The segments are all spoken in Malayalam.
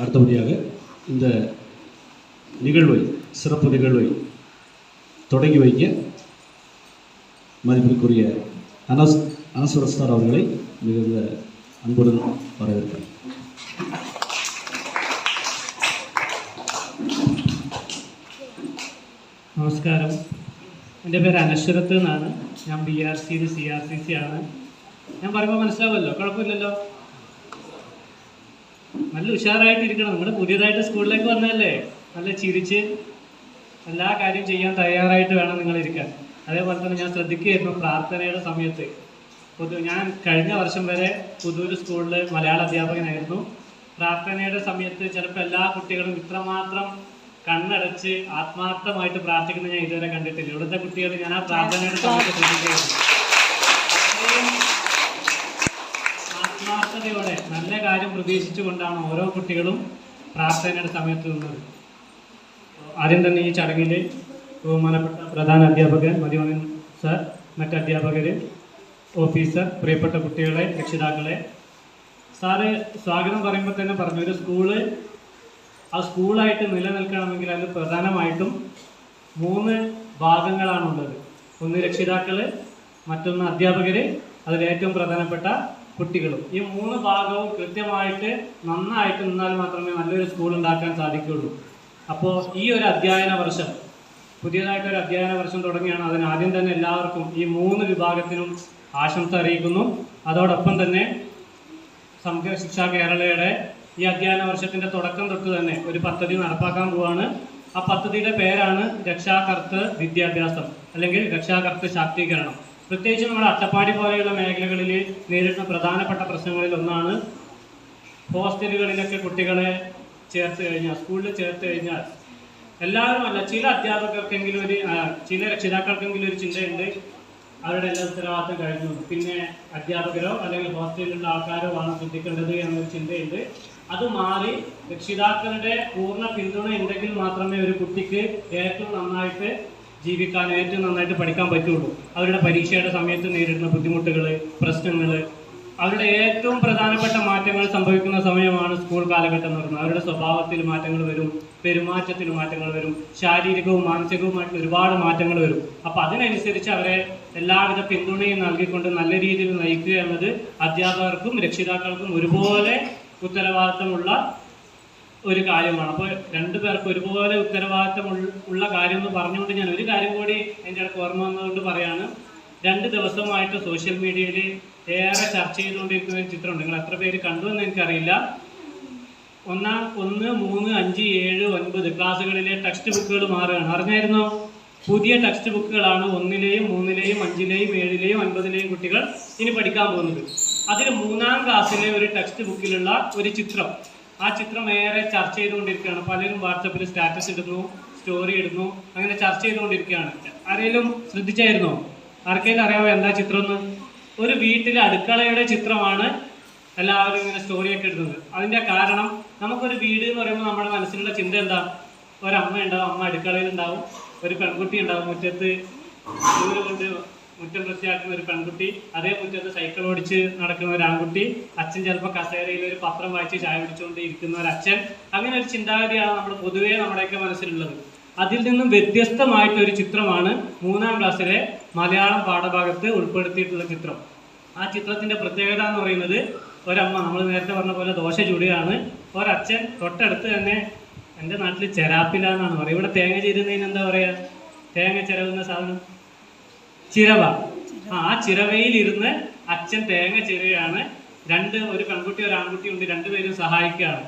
அடுத்தபடியாக இந்த நிகழ்வை, சிறப்பு நிகழ்வை தொடங்கி வைக்க மதிப்பிற்குரிய அனஸ்வரத் சார் அவர்களை மிகுந்த அன்புடன் வரவேற்கிறேன். നമസ്കാരം. എൻ്റെ പേര് അനശ്വരത്ത് എന്നാണ്. ഞാൻ BRC-യിൽ CRCC ആണ്. ഞാൻ പറയുമ്പോൾ മനസ്സിലാവുമല്ലോ? കുഴപ്പമില്ലല്ലോ? നല്ല ഉഷാറായിട്ടിരിക്കണം. നിങ്ങൾ പുതിയതായിട്ട് സ്കൂളിലേക്ക് വന്നതല്ലേ? നല്ല ചിരിച്ച് എല്ലാ കാര്യം ചെയ്യാൻ തയ്യാറായിട്ട് വേണം നിങ്ങൾ ഇരിക്കാൻ. അതേപോലെ തന്നെ ഞാൻ ശ്രദ്ധിക്കുകയായിരുന്നു പ്രാർത്ഥനയുടെ സമയത്ത്. ഞാൻ കഴിഞ്ഞ വർഷം വരെ പുതൂർ സ്കൂളിൽ മലയാള അധ്യാപകനായിരുന്നു. പ്രാർത്ഥനയുടെ സമയത്ത് ചിലപ്പോൾ എല്ലാ കുട്ടികളും ഇത്രമാത്രം കണ്ണടച്ച് ആത്മാർത്ഥമായിട്ട് പ്രാർത്ഥിക്കുന്നത് ഞാൻ ഇതുവരെ കണ്ടിട്ടില്ല. ഇവിടുത്തെ കുട്ടികൾ ഞാൻ ആ പ്രാർത്ഥനയുടെ സമയത്ത് ശ്രദ്ധിക്കുകയായിരുന്നു. ആത്മാർത്ഥതയോടെ നല്ല കാര്യം പ്രതീക്ഷിച്ചുകൊണ്ടാണ് ഓരോ കുട്ടികളും പ്രാർത്ഥനയുടെ സമയത്ത് നിന്നത്. ആദ്യം തന്നെ ഈ ചടങ്ങിൽ ബഹുമാനപ്പെട്ട പ്രധാന അധ്യാപകൻ മതിമോഹൻ സാർ, മറ്റ് അധ്യാപകർ, ഓഫീസർ, പ്രിയപ്പെട്ട കുട്ടികളെ, രക്ഷിതാക്കളെ, സാറ് സ്വാഗതം പറയുമ്പോൾ തന്നെ പറഞ്ഞു, ഒരു സ്കൂള് ആ സ്കൂളായിട്ട് നിലനിൽക്കണമെങ്കിൽ അതിൽ പ്രധാനമായിട്ടും 3 ഭാഗങ്ങളാണുള്ളത്. ഒന്ന് രക്ഷിതാക്കൾ, മറ്റൊന്ന് അധ്യാപകർ, അതിലേറ്റവും പ്രധാനപ്പെട്ട കുട്ടികളും. ഈ 3 ഭാഗവും കൃത്യമായിട്ട് നന്നായിട്ട് നിന്നാൽ മാത്രമേ നല്ലൊരു സ്കൂൾ ഉണ്ടാക്കാൻ സാധിക്കുകയുള്ളൂ. അപ്പോൾ ഈ ഒരു അധ്യയന വർഷം, പുതിയതായിട്ടൊരു അധ്യയന വർഷം തുടങ്ങിയാണ്. അതിന് ആദ്യം തന്നെ എല്ലാവർക്കും ഈ 3 വിഭാഗത്തിനും ആശംസ അറിയിക്കുന്നു. അതോടൊപ്പം തന്നെ സമഗ്ര ശിക്ഷാ കേരളയുടെ ഈ അധ്യയന വർഷത്തിൻ്റെ തുടക്കം തൊട്ട് തന്നെ ഒരു പദ്ധതി നടപ്പാക്കാൻ പോവാണ്. ആ പദ്ധതിയുടെ പേരാണ് രക്ഷാകർതൃ വിദ്യാഭ്യാസം, അല്ലെങ്കിൽ രക്ഷാകർതൃ ശാക്തീകരണം. പ്രത്യേകിച്ച് നമ്മുടെ അട്ടപ്പാടി പോലെയുള്ള മേഖലകളിൽ നേരിടുന്ന പ്രധാനപ്പെട്ട പ്രശ്നങ്ങളിൽ ഒന്നാണ് ഹോസ്റ്റലുകളിലൊക്കെ കുട്ടികളെ ചേർത്ത് കഴിഞ്ഞാൽ, സ്കൂളിൽ ചേർത്ത് കഴിഞ്ഞാൽ എല്ലാവരും അല്ല, ചില അധ്യാപകർക്കെങ്കിലും ചില രക്ഷിതാക്കൾക്കെങ്കിലും ഒരു ചിന്തയുണ്ട്, അവരുടെ എല്ലാ ഉത്തരവാദിത്തം കഴിഞ്ഞു, പിന്നെ അധ്യാപകരോ അല്ലെങ്കിൽ ഹോസ്റ്റലിലുള്ള ആൾക്കാരോ ആണ് ശ്രദ്ധിക്കേണ്ടത് എന്നൊരു ചിന്തയുണ്ട്. അത് മാറി രക്ഷിതാക്കളുടെ പൂർണ്ണ പിന്തുണ ഉണ്ടെങ്കിൽ മാത്രമേ ഒരു കുട്ടിക്ക് ഏറ്റവും നന്നായിട്ട് ജീവിക്കാൻ, ഏറ്റവും നന്നായിട്ട് പഠിക്കാൻ പറ്റുള്ളൂ. അവരുടെ പരീക്ഷയുടെ സമയത്ത് നേരിടുന്ന ബുദ്ധിമുട്ടുകൾ, പ്രശ്നങ്ങൾ, അവരുടെ ഏറ്റവും പ്രധാനപ്പെട്ട മാറ്റങ്ങൾ സംഭവിക്കുന്ന സമയമാണ് സ്കൂൾ കാലഘട്ടം എന്ന് പറയുന്നത്. അവരുടെ സ്വഭാവത്തിൽ മാറ്റങ്ങൾ വരും, പെരുമാറ്റത്തിൽ മാറ്റങ്ങൾ വരും, ശാരീരികവും മാനസികവുമായിട്ടുള്ള ഒരുപാട് മാറ്റങ്ങൾ വരും. അപ്പോൾ അതിനനുസരിച്ച് അവരെ എല്ലാവിധ പിന്തുണയും നൽകിക്കൊണ്ട് നല്ല രീതിയിൽ നയിക്കുക എന്നത് അധ്യാപകർക്കും രക്ഷിതാക്കൾക്കും ഒരുപോലെ ഉത്തരവാദിത്തമുള്ള ഒരു കാര്യമാണ്. അപ്പോൾ 2 പേർക്ക് ഒരുപോലെ ഉത്തരവാദിത്തം ഉള്ള കാര്യം എന്ന് പറഞ്ഞുകൊണ്ട് ഞാൻ ഒരു കാര്യം കൂടി എൻ്റെ ഇടയ്ക്ക് ഓർമ്മ വന്നതുകൊണ്ട് പറയാണ്. 2 ദിവസമായിട്ട് സോഷ്യൽ മീഡിയയിൽ ഏറെ ചർച്ച ചെയ്തുകൊണ്ടിരിക്കുന്ന ഒരു ചിത്രമുണ്ട്. നിങ്ങൾ എത്ര പേര് കണ്ടുവെന്ന് എനിക്കറിയില്ല. 1, 3, 5, 7, 9 ക്ലാസ്സുകളിലെ ടെക്സ്റ്റ് ബുക്കുകൾ മാറുകയാണ്. അറിഞ്ഞായിരുന്നോ? പുതിയ ടെക്സ്റ്റ് ബുക്കുകളാണ് 1ലെയും 3ലെയും 5ലെയും 7ലെയും 9ലെയും കുട്ടികൾ ഇനി പഠിക്കാൻ പോകുന്നത്. അതിൽ 3ാം ക്ലാസ്സിലെ ഒരു ടെക്സ്റ്റ് ബുക്കിലുള്ള ഒരു ചിത്രം, ആ ചിത്രം ഏറെ ചർച്ച ചെയ്തുകൊണ്ടിരിക്കുകയാണ്. പലരും വാട്സപ്പിൽ സ്റ്റാറ്റസ് ഇടുന്നു, സ്റ്റോറി ഇടുന്നു, അങ്ങനെ ചർച്ച ചെയ്തുകൊണ്ടിരിക്കുകയാണ്. ആരെങ്കിലും ശ്രദ്ധിച്ചായിരുന്നോ? ആർക്കെങ്കിലും അറിയാമോ എന്താ ചിത്രം എന്ന്? ഒരു വീട്ടിലെ അടുക്കളയുടെ ചിത്രമാണ് എല്ലാവരും ഇങ്ങനെ സ്റ്റോറിയൊക്കെ ഇടുന്നത്. അതിൻ്റെ കാരണം, നമുക്കൊരു വീട് എന്ന് പറയുമ്പോൾ നമ്മുടെ മനസ്സിലുള്ള ചിന്ത എന്താ? ഒരമ്മ ഉണ്ടാവും, അമ്മ അടുക്കളയിൽ ഉണ്ടാവും, ഒരു പെൺകുട്ടി ഉണ്ടാവും, മുറ്റത്ത് ചൂല് കൊണ്ട് മുറ്റം വൃത്തിയാക്കുന്ന ഒരു പെൺകുട്ടി, അതേ മുറ്റത്ത് സൈക്കിൾ ഓടിച്ച് നടക്കുന്ന ഒരു ആൺകുട്ടി, അച്ഛൻ ചിലപ്പോൾ കസേരയിൽ ഒരു പത്രം വായിച്ച് ചായ പിടിച്ചുകൊണ്ട് ഇരിക്കുന്ന ഒരു അച്ഛൻ. അങ്ങനെ ഒരു ചിന്താഗതിയാണ് നമ്മൾ പൊതുവേ നമ്മുടെയൊക്കെ മനസ്സിലുള്ളത്. അതിൽ നിന്നും വ്യത്യസ്തമായിട്ടൊരു ചിത്രമാണ് 3ാം ക്ലാസ്സിലെ മലയാളം പാഠഭാഗത്ത് ഉൾപ്പെടുത്തിയിട്ടുള്ള ചിത്രം. ആ ചിത്രത്തിൻ്റെ പ്രത്യേകത എന്ന് പറയുന്നത്, ഒരമ്മ, നമ്മൾ നേരത്തെ പറഞ്ഞ പോലെ ദോശ ചുടുകയാണ്, ഒരച്ഛൻ തൊട്ടടുത്ത് തന്നെ, എൻ്റെ നാട്ടിൽ ചെരാപ്പില എന്നാണ് പറയുക, ഇവിടെ തേങ്ങ ചിരുന്നതിന് എന്താ പറയുക? തേങ്ങ ചിരവുന്ന സാധനം ചിരവ. ആ ചിരവയിലിരുന്ന് അച്ഛൻ തേങ്ങ ചിരയാണ്. ഒരു പെൺകുട്ടി ഒരു ആൺകുട്ടി ഉണ്ട്, 2 പേരും സഹായിക്കുകയാണ്.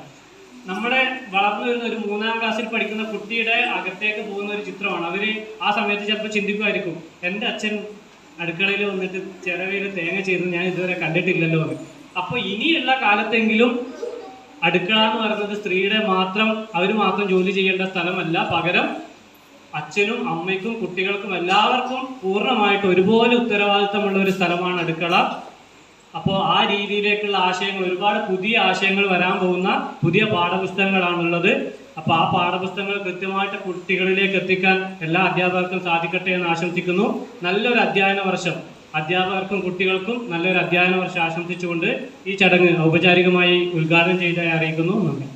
നമ്മുടെ വളർന്നു വരുന്ന ഒരു 3ാം ക്ലാസ്സിൽ പഠിക്കുന്ന കുട്ടിയുടെ അകത്തേക്ക് പോകുന്ന ഒരു ചിത്രമാണ്. അവർ ആ സമയത്ത് ചിലപ്പോൾ ചിന്തിക്കുമായിരിക്കും, എൻ്റെ അച്ഛൻ അടുക്കളയിൽ വന്നിട്ട് ചിരവയിൽ തേങ്ങ ചെയ്ത് ഞാൻ ഇതുവരെ കണ്ടിട്ടില്ലല്ലോ എന്ന്. അപ്പോൾ ഇനിയുള്ള കാലത്തെങ്കിലും അടുക്കള എന്ന് പറയുന്നത് സ്ത്രീയുടെ മാത്രം, അവർ മാത്രം ജോലി ചെയ്യേണ്ട സ്ഥലമല്ല, പകരം അച്ഛനും അമ്മയ്ക്കും കുട്ടികൾക്കും എല്ലാവർക്കും പൂർണ്ണമായിട്ട് ഒരുപോലെ ഉത്തരവാദിത്തമുള്ള ഒരു സ്ഥലമാണ് അടുക്കള. അപ്പോൾ ആ രീതിയിലേക്കുള്ള ആശയങ്ങൾ, ഒരുപാട് പുതിയ ആശയങ്ങൾ വരാൻ പോകുന്ന പുതിയ പാഠപുസ്തകങ്ങളാണുള്ളത്. അപ്പോൾ ആ പാഠപുസ്തകങ്ങൾ കൃത്യമായിട്ട് കുട്ടികളിലേക്ക് എത്തിക്കാൻ എല്ലാ അധ്യാപകർക്കും സാധിക്കട്ടെ എന്ന് ആശംസിക്കുന്നു. നല്ലൊരു അധ്യയന വർഷം അധ്യാപകർക്കും കുട്ടികൾക്കും നല്ലൊരു അധ്യയന വർഷം ആശംസിച്ചുകൊണ്ട് ഈ ചടങ്ങ് ഔപചാരികമായി ഉദ്ഘാടനം ചെയ്തതായി അറിയിക്കുന്നു. നന്ദി.